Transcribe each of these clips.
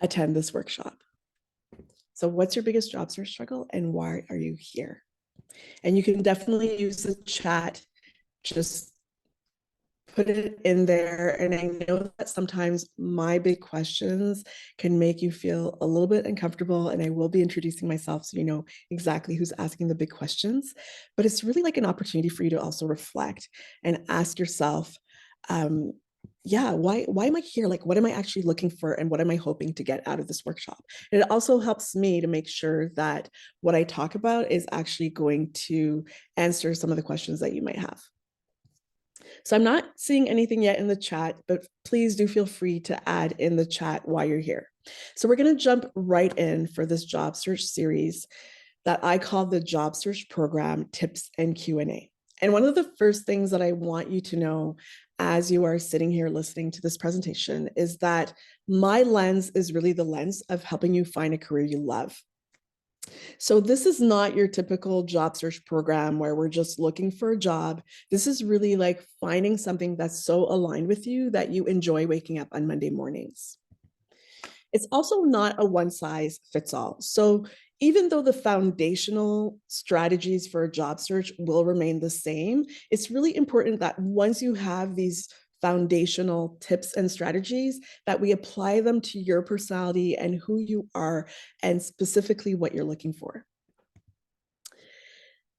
attend this workshop. So what's your biggest job search struggle and why are you here? And you can definitely use the chat, just put it in there. And I know that sometimes my big questions can make you feel a little bit uncomfortable. And I will be introducing myself so you know exactly who's asking the big questions. But it's really like an opportunity for you to also reflect and ask yourself, yeah, why am I here? Like, what am I actually looking for? And what am I hoping to get out of this workshop? And it also helps me to make sure that what I talk about is actually going to answer some of the questions that you might have. So I'm not seeing anything yet in the chat, but please do feel free to add in the chat while you're here. So we're going to jump right in for this job search series that I call the Job Search Program Tips and Q&A. And one of the first things that I want you to know as you are sitting here listening to this presentation is that my lens is really the lens of helping you find a career you love. So this is not your typical job search program where we're just looking for a job. This is really like finding something that's so aligned with you that you enjoy waking up on Monday mornings. It's also not a one size fits all. So even though the foundational strategies for a job search will remain the same, it's really important that once you have these foundational tips and strategies, that we apply them to your personality and who you are and specifically what you're looking for.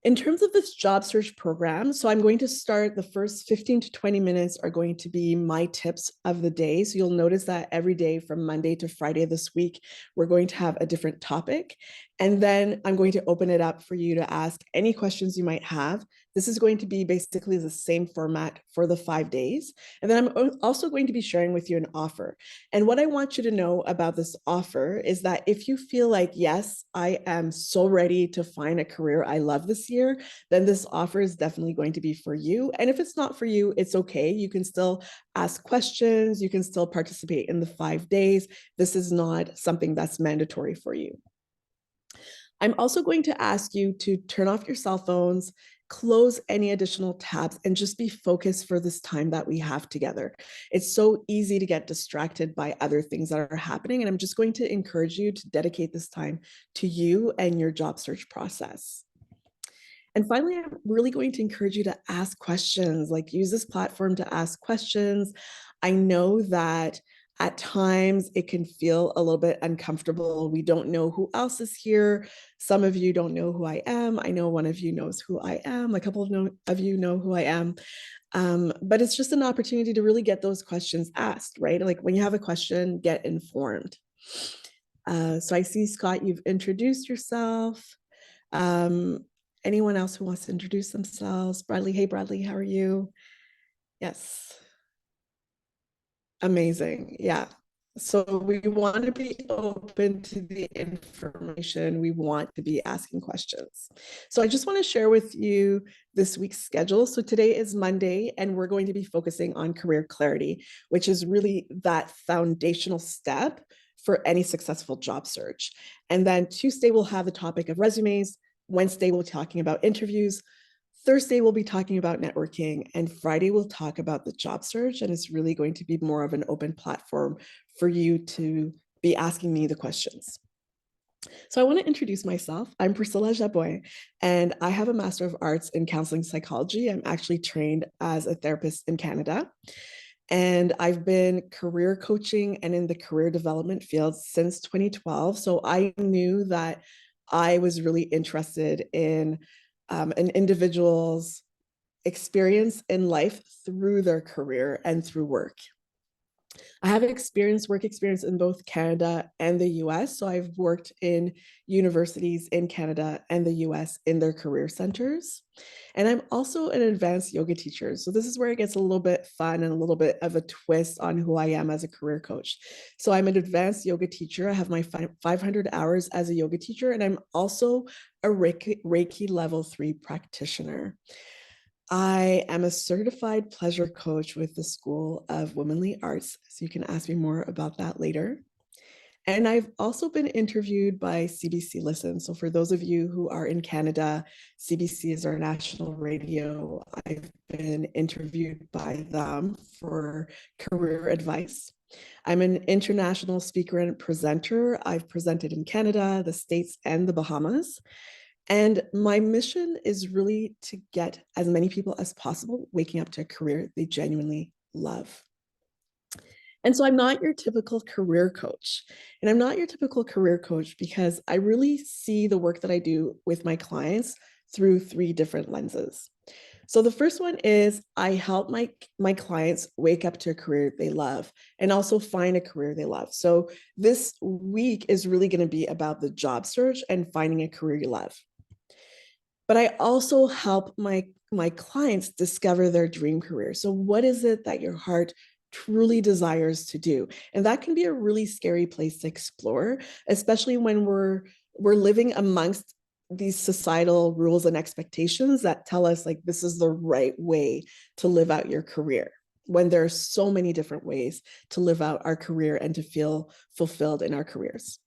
In terms of this job search program, so I'm going to start the first 15 to 20 minutes are going to be my tips of the day. So you'll notice that every day from Monday to Friday this week, we're going to have a different topic. And then I'm going to open it up for you to ask any questions you might have. This is going to be basically the same format for the 5 days. And then I'm also going to be sharing with you an offer. And what I want you to know about this offer is that if you feel like, yes, I am so ready to find a career I love this year, then this offer is definitely going to be for you. And if it's not for you, it's okay. You can still ask questions. You can still participate in the 5 days. This is not something that's mandatory for you. I'm also going to ask you to turn off your cell phones, close any additional tabs, and just be focused for this time that we have together. It's so easy to get distracted by other things that are happening. And I'm just going to encourage you to dedicate this time to you and your job search process. And finally, I'm really going to encourage you to ask questions, like use this platform to ask questions. I know that at times it can feel a little bit uncomfortable. We don't know who else is here. Some of you don't know who I am. I know one of you knows who I am. A couple of you know who I am. But it's just an opportunity to really get those questions asked, right? Like when you have a question, get informed. So I see, Scott, you've introduced yourself. Um, Anyone else who wants to introduce themselves? Bradley, hey, Bradley, how are you? Yes. Amazing. Yeah. So we want to be open to the information. We want to be asking questions. So I just want to share with you this week's schedule. So today is Monday, and we're going to be focusing on career clarity, which is really that foundational step for any successful job search. And then Tuesday, we'll have the topic of resumes. Wednesday, we'll be talking about interviews. Thursday, we'll be talking about networking, and Friday, we'll talk about the job search. And it's really going to be more of an open platform for you to be asking me the questions. So I want to introduce myself. I'm Priscilla Jaboy, and I have a Master of Arts in Counseling Psychology. I'm actually trained as a therapist in Canada. And I've been career coaching and in the career development field since 2012. So I knew that I was really interested in an individual's experience in life through their career and through work. I have work experience in both Canada and the US. So I've worked in universities in Canada and the US in their career centers. And I'm also an advanced yoga teacher. So this is where it gets a little bit fun and a little bit of a twist on who I am as a career coach. So I'm an advanced yoga teacher. I have my 500 hours as a yoga teacher, and I'm also a Reiki level 3 practitioner. I am a certified pleasure coach with the School of Womanly Arts, so you can ask me more about that later. And I've also been interviewed by CBC Listen. So for those of you who are in Canada, CBC is our national radio. I've been interviewed by them for career advice. I'm an international speaker and presenter. I've presented in Canada, the States, and the Bahamas. And my mission is really to get as many people as possible waking up to a career they genuinely love. And so I'm not your typical career coach. And I'm not your typical career coach because I really see the work that I do with my clients through three different lenses. So the first one is I help my clients wake up to a career they love and also find a career they love. So this week is really going to be about the job search and finding a career you love. But I also help my clients discover their dream career. So what is it that your heart truly desires to do? And that can be a really scary place to explore, especially when we're living amongst these societal rules and expectations that tell us like this is the right way to live out your career, when there are so many different ways to live out our career and to feel fulfilled in our careers.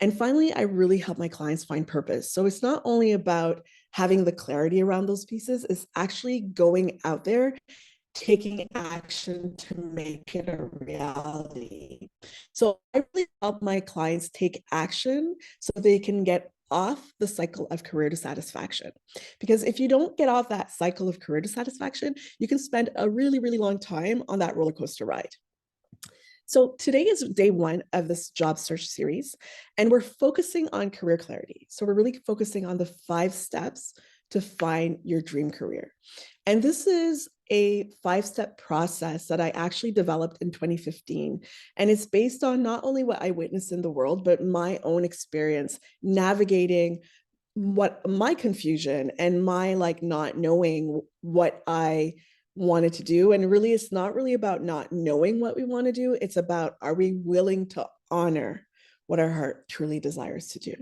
And finally, I really help my clients find purpose. So it's not only about having the clarity around those pieces, it's actually going out there, taking action to make it a reality. So I really help my clients take action so they can get off the cycle of career dissatisfaction. Because if you don't get off that cycle of career dissatisfaction, you can spend a really, really long time on that roller coaster ride. So today is day one of this job search series, and we're focusing on career clarity. So we're really focusing on the 5 steps to find your dream career. And this is a 5-step process that I actually developed in 2015. And it's based on not only what I witnessed in the world, but my own experience navigating what my confusion and my like not knowing what I wanted to do. And really, it's not really about not knowing what we want to do. It's about, are we willing to honor what our heart truly desires to do?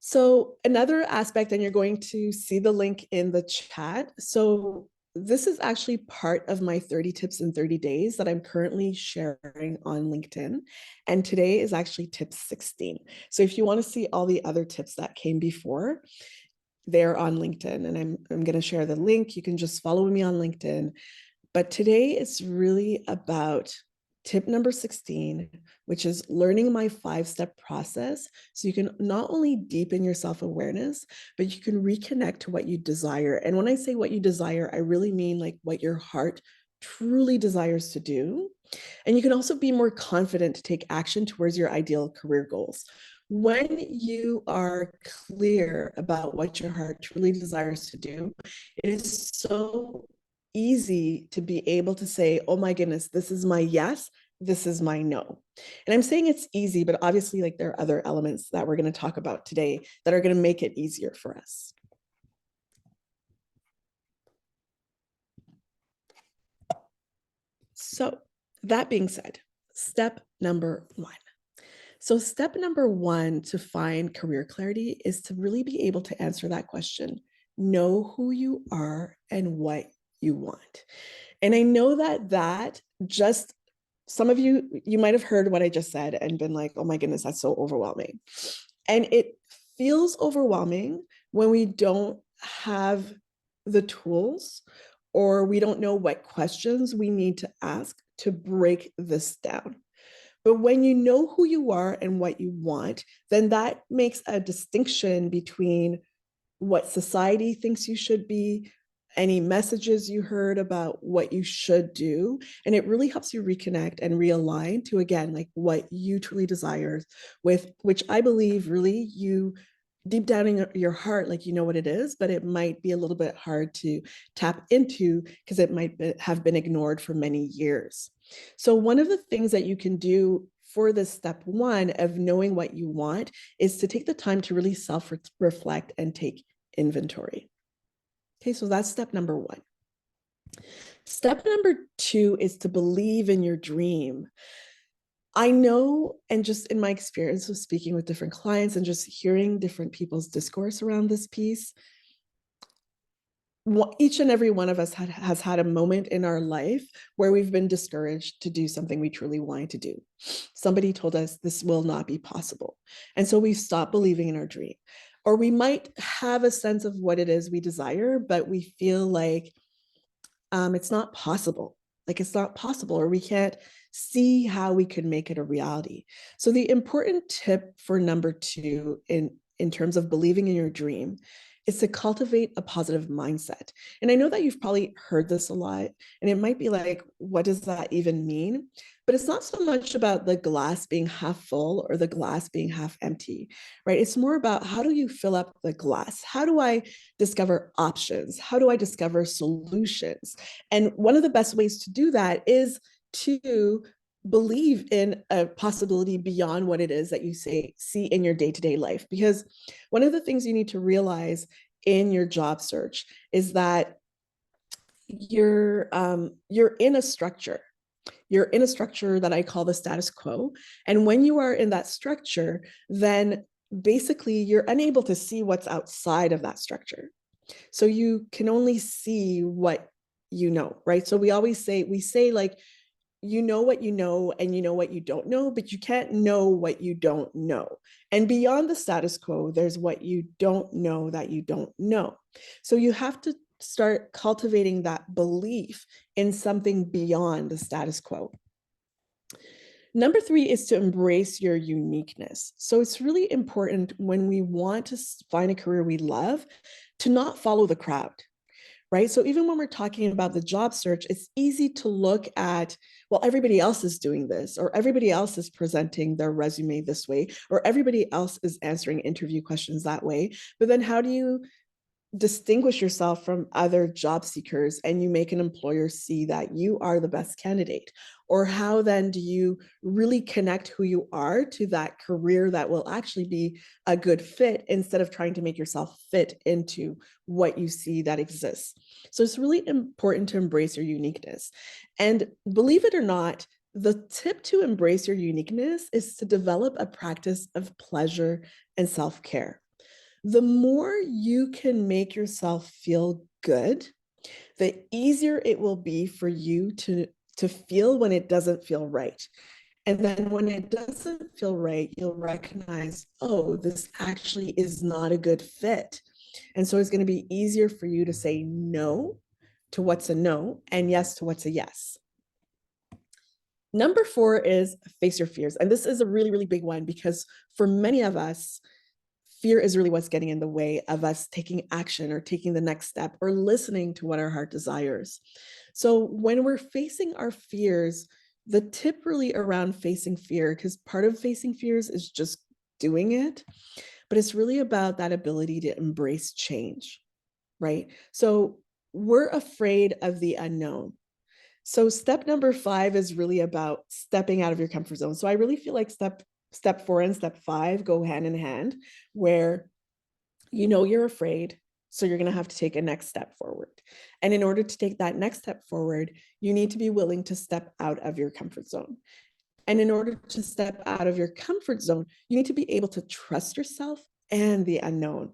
So another aspect, and you're going to see the link in the chat. So this is actually part of my 30 tips in 30 days that I'm currently sharing on LinkedIn. And today is actually tip 16. So if you want to see all the other tips that came before, they're on LinkedIn, and I'm going to share the link. You can just follow me on LinkedIn. But today it's really about tip number 16, which is learning my 5-step process. So you can not only deepen your self-awareness, but you can reconnect to what you desire. And when I say what you desire, I really mean like what your heart truly desires to do. And you can also be more confident to take action towards your ideal career goals. When you are clear about what your heart truly desires to do, it is so easy to be able to say, oh my goodness, this is my yes, this is my no. And I'm saying it's easy, but obviously, like there are other elements that we're going to talk about today that are going to make it easier for us. So, that being said, step number 1. So, step number 1 to find career clarity is to really be able to answer that question. Know who you are and what you want. And I know that just some of you might have heard what I just said and been like, oh my goodness, that's so overwhelming. And it feels overwhelming when we don't have the tools or we don't know what questions we need to ask to break this down. But when you know who you are and what you want, then that makes a distinction between what society thinks you should be, any messages you heard about what you should do. And it really helps you reconnect and realign to, again, like what you truly desire, with which I believe really you deep down in your heart, like you know what it is, but it might be a little bit hard to tap into because it might have been ignored for many years. So one of the things that you can do for this step 1 of knowing what you want is to take the time to really self-reflect and take inventory. Okay, so that's step number 1. Step number 2 is to believe in your dream. I know, and just in my experience of speaking with different clients and just hearing different people's discourse around this piece, each and every one of us has had a moment in our life where we've been discouraged to do something we truly wanted to do. Somebody told us this will not be possible. And so we've stopped believing in our dream. Or we might have a sense of what it is we desire, but we feel like it's not possible. Like it's not possible, or we can't see how we could make it a reality. So the important tip for number two in terms of believing in your dream is to cultivate a positive mindset. And I know that you've probably heard this a lot, and it might be like, what does that even mean? But it's not so much about the glass being half full or the glass being half empty, right? It's more about how do you fill up the glass? How do I discover options? How do I discover solutions? And one of the best ways to do that is to believe in a possibility beyond what it is that you see in your day-to-day life. Because one of the things you need to realize in your job search is that you're in a structure. You're in a structure that I call the status quo. And when you are in that structure, then basically you're unable to see what's outside of that structure. So you can only see what you know, right? So we say like, you know what you know and you know what you don't know, but you can't know what you don't know. And beyond the status quo, there's what you don't know that you don't know. So you have to start cultivating that belief in something beyond the status quo. Number three is to embrace your uniqueness. So it's really important when we want to find a career we love to not follow the crowd, right? So even when we're talking about the job search, it's easy to look at, well, everybody else is doing this, or everybody else is presenting their resume this way, or everybody else is answering interview questions that way. But then how do you distinguish yourself from other job seekers and you make an employer see that you are the best candidate? Or how then do you really connect who you are to that career that will actually be a good fit instead of trying to make yourself fit into what you see that exists? So it's really important to embrace your uniqueness. And believe it or not, the tip to embrace your uniqueness is to develop a practice of pleasure and self-care. The more you can make yourself feel good, the easier it will be for you to feel when it doesn't feel right. And then when it doesn't feel right, you'll recognize, oh, this actually is not a good fit. And so it's going to be easier for you to say no to what's a no and yes to what's a yes. Number four is face your fears. And this is a really, really big one because for many of us, fear is really what's getting in the way of us taking action or taking the next step or listening to what our heart desires. So when we're facing our fears, the tip really around facing fear, because part of facing fears is just doing it, but it's really about that ability to embrace change, right? So we're afraid of the unknown. So step number five is really about stepping out of your comfort zone. So I really feel like step four and step five go hand in hand, where you know you're afraid, so you're going to have to take a next step forward. And in order to take that next step forward, you need to be willing to step out of your comfort zone. And in order to step out of your comfort zone, you need to be able to trust yourself and the unknown,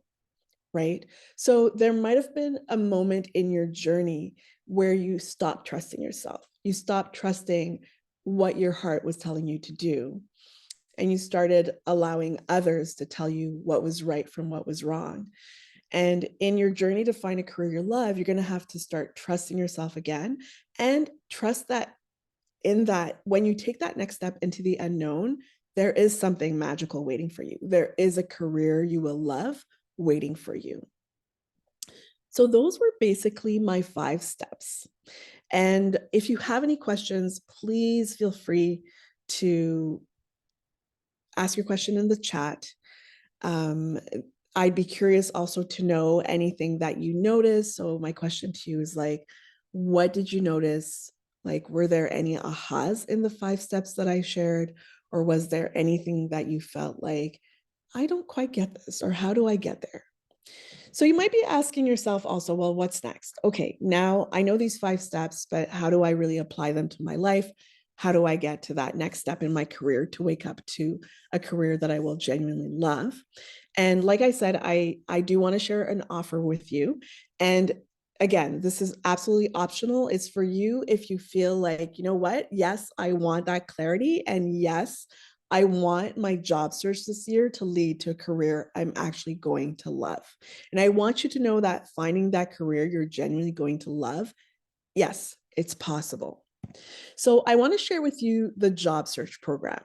right? So there might have been a moment in your journey where you stopped trusting yourself. You stopped trusting what your heart was telling you to do. And you started allowing others to tell you what was right from what was wrong. And in your journey to find a career you love, you're going to have to start trusting yourself again and trust that in that when you take that next step into the unknown, there is something magical waiting for you. There is a career you will love waiting for you. So those were basically my 5 steps. And if you have any questions, please feel free to ask your question in the chat. I'd be curious also to know anything that you noticed. So my question to you is like, what did you notice? Like, were there any ahas in the 5 steps that I shared? Or was there anything that you felt like, I don't quite get this, or how do I get there? So you might be asking yourself also, well, what's next? Okay, now I know these 5 steps, but how do I really apply them to my life? How do I get to that next step in my career to wake up to a career that I will genuinely love? And like I said, I do want to share an offer with you. And Again, this is absolutely optional. It's for you if you feel like, you know what? Yes, I want that clarity. And yes, I want my job search this year to lead to a career I'm actually going to love. And I want you to know that finding that career you're genuinely going to love, yes, it's possible. So I want to share with you the job search program.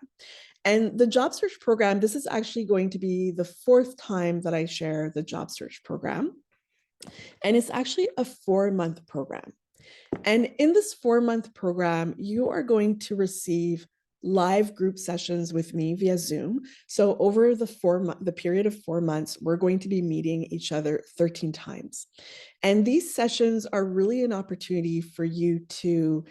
And the job search program, this is actually going to be the fourth time that I share the job search program. And it's actually a 4-month program. And in this 4-month program, you are going to receive live group sessions with me via Zoom. So over the period of 4 months, we're going to be meeting each other 13 times. And these sessions are really an opportunity for you to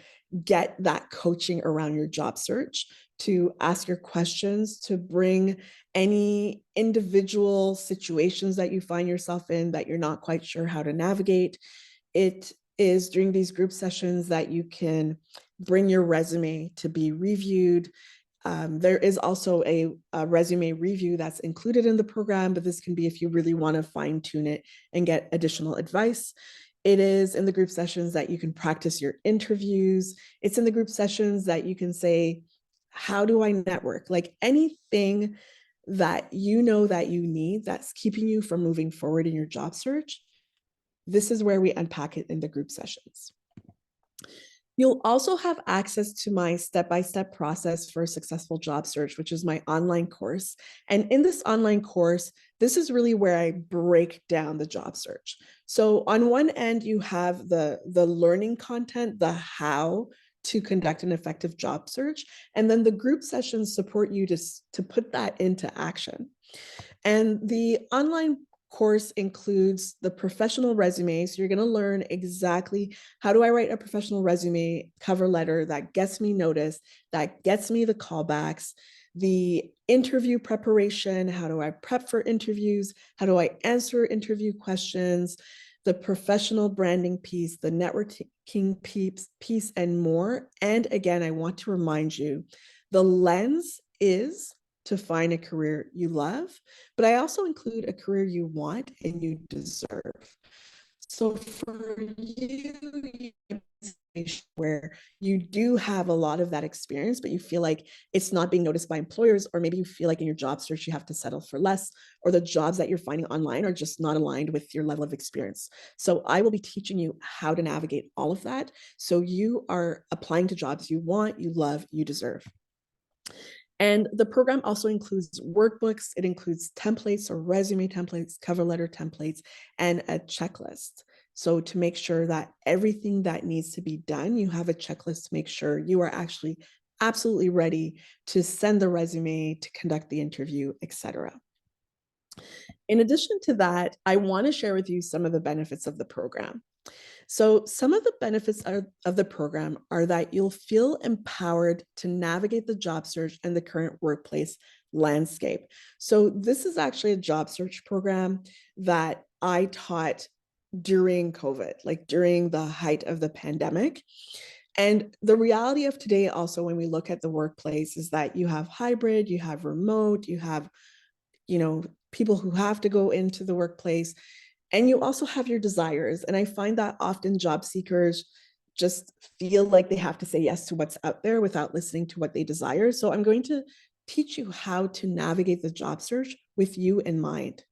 get that coaching around your job search, to ask your questions, to bring any individual situations that you find yourself in that you're not quite sure how to navigate. It is during these group sessions that you can bring your resume to be reviewed. There is also a resume review that's included in the program, but this can be if you really want to fine tune it and get additional advice. It is in the group sessions that you can practice your interviews. It's in the group sessions that you can say, how do I network? Like anything that you know that you need that's keeping you from moving forward in your job search, this is where we unpack it in the group sessions. You'll also have access to my step-by-step process for a successful job search, which is my online course. And in this online course, this is really where I break down the job search. So on one end, you have the learning content, the how to conduct an effective job search. And then the group sessions support you to put that into action. And the online course includes the professional resume. So you're going to learn exactly how do I write a professional resume cover letter that gets me noticed, that gets me the callbacks, the interview preparation, how do I prep for interviews, how do I answer interview questions, the professional branding piece, the networking piece, and more. And again, I want to remind you, the lens is to find a career you love, but I also include a career you want and you deserve. So for you, where you do have a lot of that experience, but you feel like it's not being noticed by employers, or maybe you feel like in your job search you have to settle for less, or the jobs that you're finding online are just not aligned with your level of experience. So I will be teaching you how to navigate all of that so you are applying to jobs you want, you love, you deserve. And the program also includes workbooks. It includes templates or resume templates, cover letter templates, and a checklist. So to make sure that everything that needs to be done, you have a checklist to make sure you are actually absolutely ready to send the resume, to conduct the interview, etc. In addition to that, I want to share with you some of the benefits of the program. So some of the benefits of the program are that you'll feel empowered to navigate the job search and the current workplace landscape. So this is actually a job search program that I taught during COVID, like during the height of the pandemic. And the reality of today also, when we look at the workplace, is that you have hybrid, you have remote, you have, people who have to go into the workplace, and you also have your desires. And I find that often job seekers just feel like they have to say yes to what's out there without listening to what they desire. So I'm going to teach you how to navigate the job search with you in mind.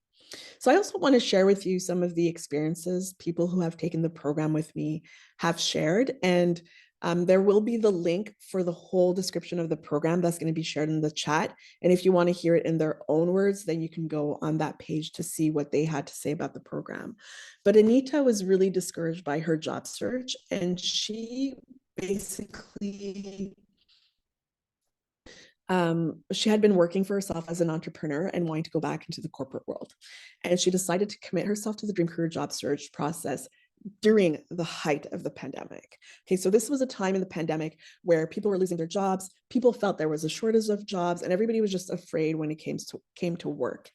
So I also want to share with you some of the experiences people who have taken the program with me have shared. And there will be the link for the whole description of the program that's going to be shared in the chat. And if you want to hear it in their own words, then you can go on that page to see what they had to say about the program. But Anita was really discouraged by her job search, and she basically she had been working for herself as an entrepreneur and wanting to go back into the corporate world. And she decided to commit herself to the dream career job search process during the height of the pandemic. Okay, so this was a time in the pandemic where people were losing their jobs, people felt there was a shortage of jobs, and everybody was just afraid when it came to work.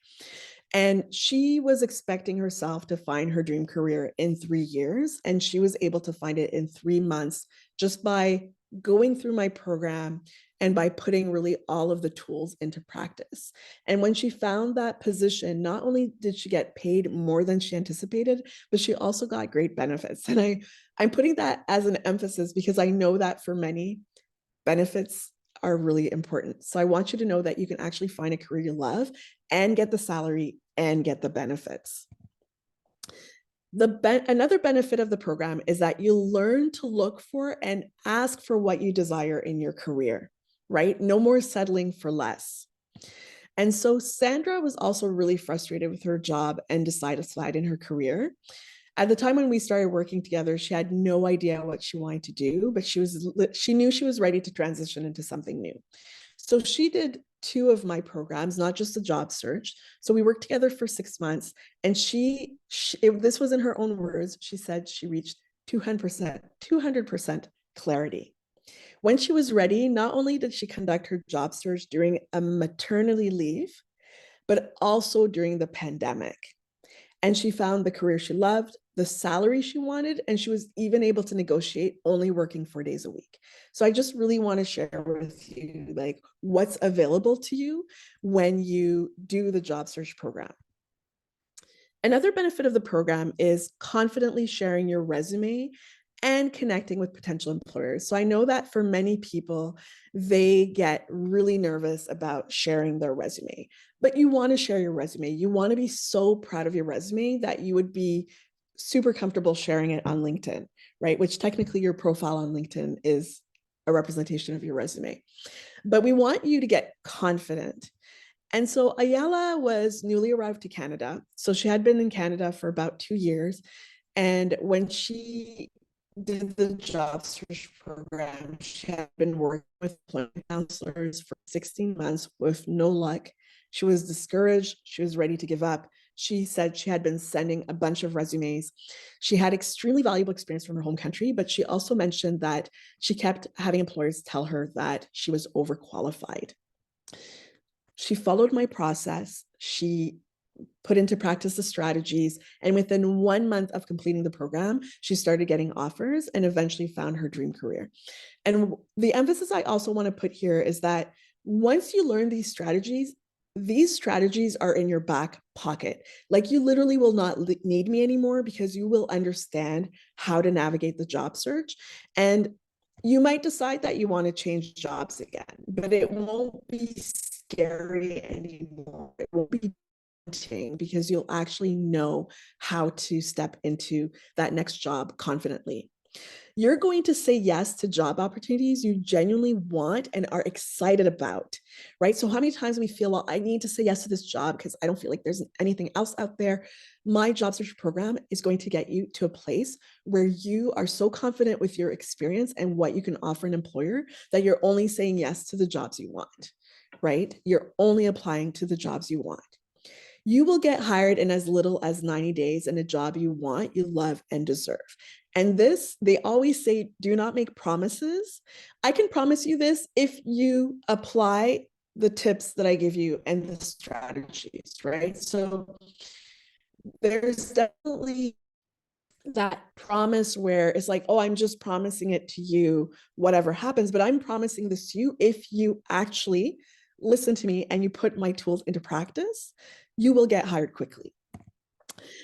And she was expecting herself to find her dream career in 3 years, and she was able to find it in 3 months just by going through my program and by putting really all of the tools into practice. And when she found that position, not only did she get paid more than she anticipated, but she also got great benefits. And I'm putting that as an emphasis because I know that for many, benefits are really important. So I want you to know that you can actually find a career you love and get the salary and get the benefits. Another benefit of the program is that you learn to look for and ask for what you desire in your career, right? No more settling for less. And so Sandra was also really frustrated with her job and dissatisfied in her career. At the time when we started working together, she had no idea what she wanted to do, but she knew she was ready to transition into something new. So she did 2 of my programs, not just the job search. So we worked together for 6 months, and this was in her own words. She said she reached 200% clarity. When she was ready, not only did she conduct her job search during a maternity leave, but also during the pandemic. And she found the career she loved, the salary she wanted, and she was even able to negotiate only working 4 days a week. So I just really want to share with you like what's available to you when you do the job search program. Another benefit of the program is confidently sharing your resume and connecting with potential employers. So I know that for many people, they get really nervous about sharing their resume, but you want to share your resume. You want to be so proud of your resume that you would be super comfortable sharing it on LinkedIn, right? Which technically your profile on LinkedIn is a representation of your resume. But we want you to get confident. And so Ayala was newly arrived to Canada. So she had been in Canada for about 2 years. And when she did the job search program, she had been working with employment counselors for 16 months with no luck. She was discouraged. She was ready to give up. She said she had been sending a bunch of resumes. She had extremely valuable experience from her home country, but she also mentioned that she kept having employers tell her that she was overqualified. She followed my process. She put into practice the strategies. And within 1 month of completing the program, she started getting offers and eventually found her dream career. And the emphasis I also want to put here is that once you learn these strategies are in your back pocket. Like you literally will not need me anymore because you will understand how to navigate the job search. And you might decide that you want to change jobs again, but it won't be scary anymore. It won't be because you'll actually know how to step into that next job confidently. You're going to say yes to job opportunities you genuinely want and are excited about, right? So how many times we feel, well, I need to say yes to this job because I don't feel like there's anything else out there. My job search program is going to get you to a place where you are so confident with your experience and what you can offer an employer that you're only saying yes to the jobs you want, right? You're only applying to the jobs you want. You will get hired in as little as 90 days in a job you want, you love, and deserve. And this, they always say, do not make promises. I can promise you this if you apply the tips that I give you and the strategies, right? So there's definitely that promise where it's like, oh, I'm just promising it to you, whatever happens, but I'm promising this to you if you actually listen to me and you put my tools into practice, you will get hired quickly.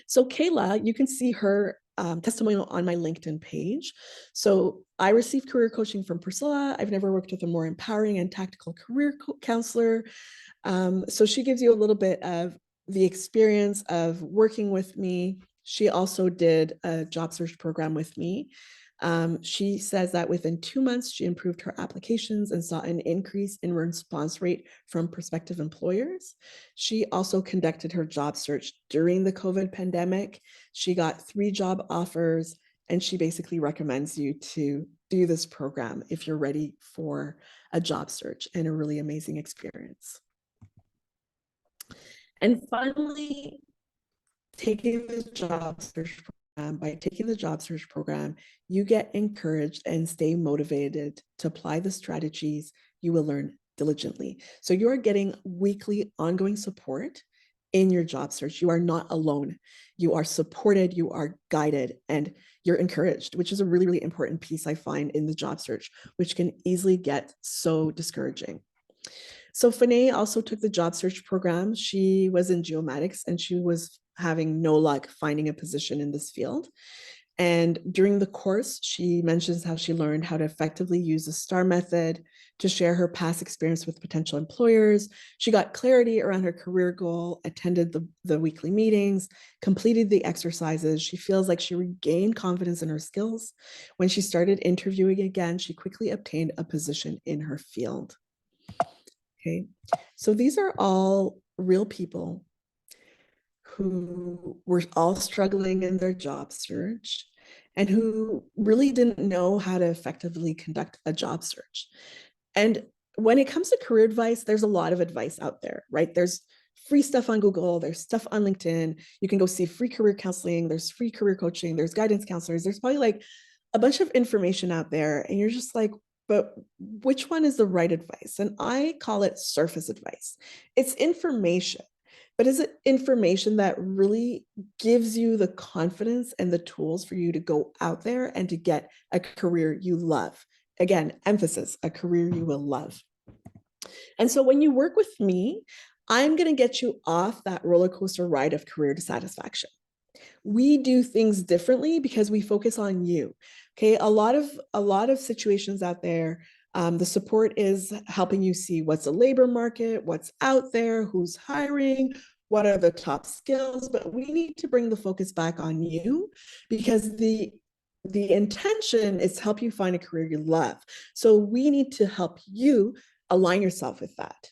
So Kayla, you can see her testimonial on my LinkedIn page. So I received career coaching from Priscilla. I've never worked with a more empowering and tactical career counselor. So she gives you a little bit of the experience of working with me. She also did a job search program with me. She says that within 2 months, she improved her applications and saw an increase in response rate from prospective employers. She also conducted her job search during the COVID pandemic. She got 3 job offers, and she basically recommends you to do this program if you're ready for a job search and a really amazing experience. And finally, taking the job search by taking the job search program, you get encouraged and stay motivated to apply the strategies you will learn diligently. So you're getting weekly ongoing support in your job search. You are not alone. You are supported, you are guided, and you're encouraged, which is a really, really important piece I find in the job search, which can easily get so discouraging. So Fanae also took the job search program. She was in geomatics and she was having no luck finding a position in this field. And during the course, she mentions how she learned how to effectively use the STAR method to share her past experience with potential employers. She got clarity around her career goal, attended the weekly meetings, completed the exercises. She feels like she regained confidence in her skills. When she started interviewing again, she quickly obtained a position in her field. Okay, so these are all real people who were all struggling in their job search and who really didn't know how to effectively conduct a job search. And when it comes to career advice, there's a lot of advice out there, right? There's free stuff on Google, there's stuff on LinkedIn. You can go see free career counseling, there's free career coaching, there's guidance counselors, there's probably like a bunch of information out there. And you're just like, but which one is the right advice? And I call it surface advice. It's information, but is it information that really gives you the confidence and the tools for you to go out there and to get a career you love? Again, emphasis, a career you will love. And so when you work with me, I'm going to get you off that roller coaster ride of career dissatisfaction. We do things differently because we focus on you. Okay, a lot of situations out there, the support is helping you see what's a labor market, what's out there, who's hiring, what are the top skills, but we need to bring the focus back on you because the intention is to help you find a career you love. So we need to help you align yourself with that.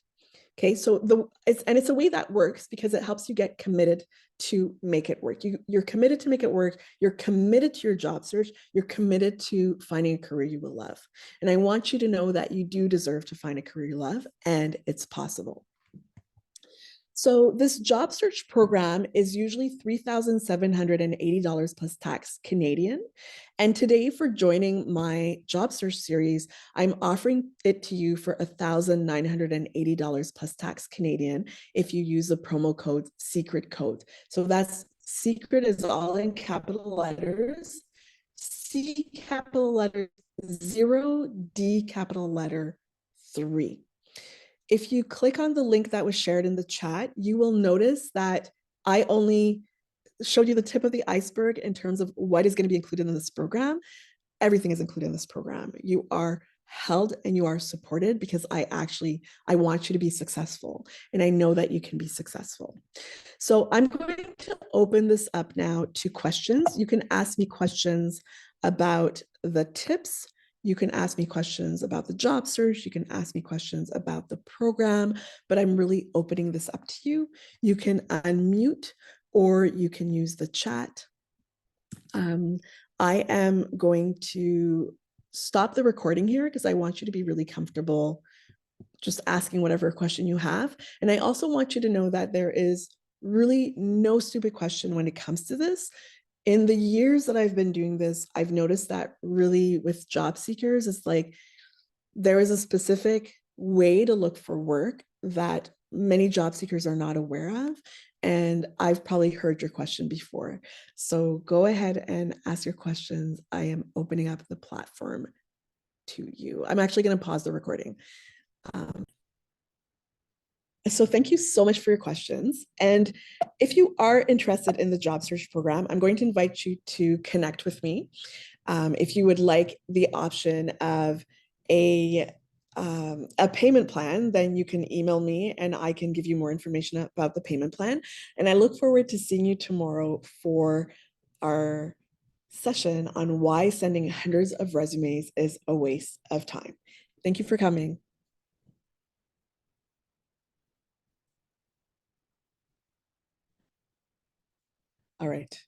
Okay, so it's a way that works because it helps you get committed to make it work. You're committed to make it work. You're committed to your job search. You're committed to finding a career you will love. And I want you to know that you do deserve to find a career you love, and it's possible. So this job search program is usually $3,780 plus tax Canadian. And today, for joining my job search series, I'm offering it to you for $1,980 plus tax Canadian if you use the promo code secret code. So that's secret is all in capital letters, C capital letter 0, D capital letter 3. If you click on the link that was shared in the chat, you will notice that I only showed you the tip of the iceberg in terms of what is going to be included in this program. Everything is included in this program. You are held and you are supported because I want you to be successful, and I know that you can be successful. So I'm going to open this up now to questions. You can ask me questions about the tips. You can ask me questions about the job search. You can ask me questions about the program, but I'm really opening this up to you. You can unmute or you can use the chat. I am going to stop the recording here because I want you to be really comfortable just asking whatever question you have. And I also want you to know that there is really no stupid question when it comes to this. In the years that I've been doing this, I've noticed that really with job seekers, it's like there is a specific way to look for work that many job seekers are not aware of. And I've probably heard your question before. So go ahead and ask your questions. I am opening up the platform to you. I'm actually going to pause the recording. So thank you so much for your questions. And if you are interested in the job search program, I'm going to invite you to connect with me. If you would like the option of a payment plan, then you can email me and I can give you more information about the payment plan. And I look forward to seeing you tomorrow for our session on why sending hundreds of resumes is a waste of time. Thank you for coming. All right.